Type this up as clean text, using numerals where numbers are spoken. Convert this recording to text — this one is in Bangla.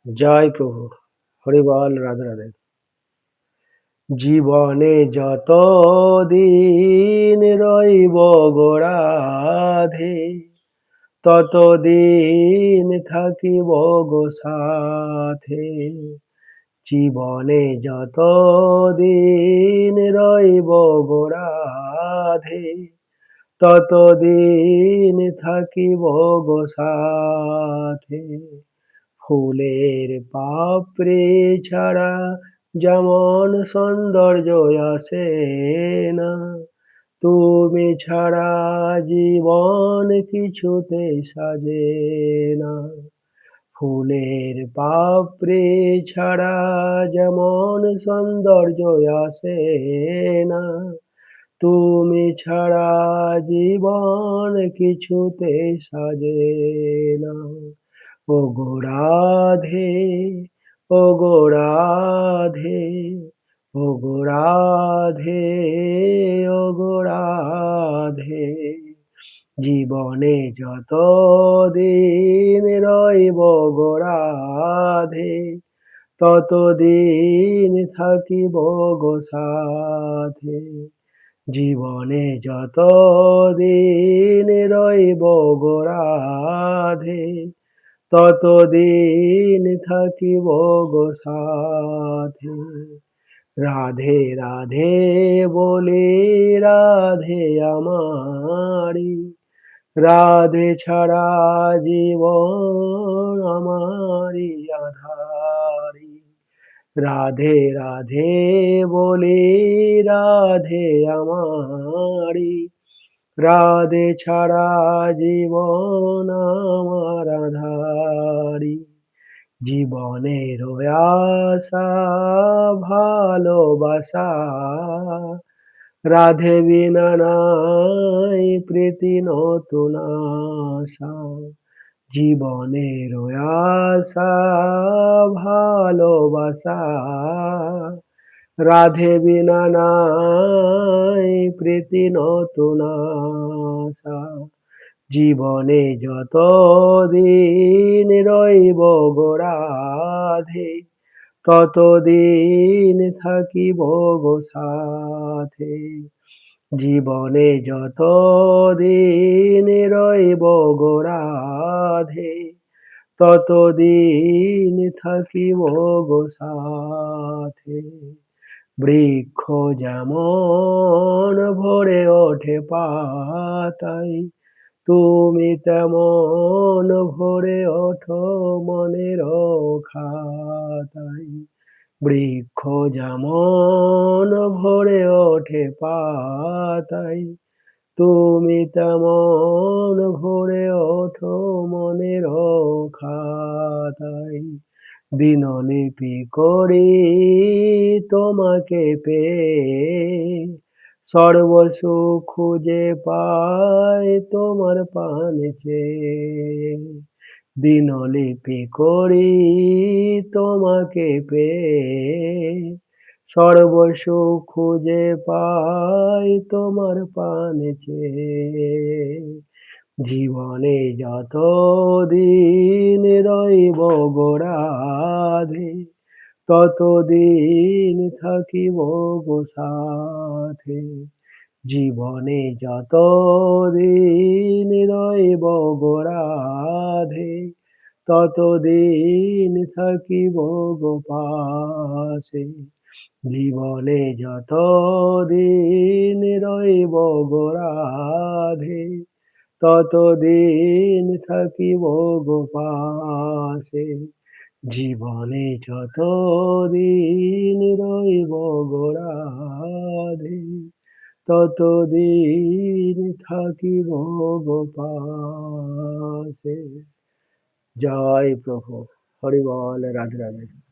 জয় প্রভু, হরি বল, রাধে রাধে। জীবনে যত দিন রইব গো রাধে, ততদিন থাকিব গো সাথে। জীবনে যত দিন রইব গো রাধে, ততদিন থাকিব গো সাথে। ফুলের পাপড়ি ছাড়া যেমন সৌন্দর্য আসে না, তুমি ছাড়া জীবন কিছুতেই সাজে না। ফুলের পাপড়ি ছাড়া যেমন সৌন্দর্য আসে না, তুমি ছাড়া জীবন কিছুতেই সাজে না। ওগো রাধে, ওগো রাধে, ওগো রাধে, ওগো রাধে। জীবনে যত দিন রইব গো রাধে, ততদিন থাকিব গো সাথে। জীবনে যত দিন রইব গো রাধে, ততদিন থাকিব গো সাথে। রাধে রাধে বলে রাধে আমারি, রাধে ছাড়া জীবন আমারি আঁধারি। রাধে রাধে বলে রাধে আমারি, রাধে ছাড়া জীবন আমার আঁধারি। জীবনের আশা ভালোবাসা, রাধে বিনা নাই প্রীতি নতুন আশা। জীবনের আশা ভালোবাসা, রাধে বিনা নাই প্রীতি নতুন আশা। জীবনে যত দিন রইব গো রাধে, ততদিন থাকিব গো সাথে। জীবনে যত দিন রইব গো রাধে, ততদিন থাকিব গো সাথে। বৃক্ষ যেমন ভরে ওঠে পাতায়, তুমি তেমন ভরে ওঠো মনের খাতায়। বৃক্ষ যেমন ভরে ওঠে পাতায়, তুমি তেমন ভরে ওঠো মনের খাতায়। দিনলিপি করি তোমাকে পেয়ে, সর্বসুখ খুঁজে পাই তোমার পানে চেয়ে। দিনলিপি করি তোমাকে পেয়ে, সর্বসুখ খুঁজে পাই তোমার পানে চেয়ে। জীবনে যত দিন রইব গো রাধে, ততদিন থাকিব গো সাথে। জীবনে যত দিন রইব গো রাধে, ততদিন থাকিব গো পাশে। জীবনে যত দিন রইব গো রাধে, ততদিন থাকিব গো পাশে। জীবনে যত দিন রইব গো রাধে, ততদিন থাকিব গো পাশে। জয় প্রভু, হরি বল, রাধে রাধে।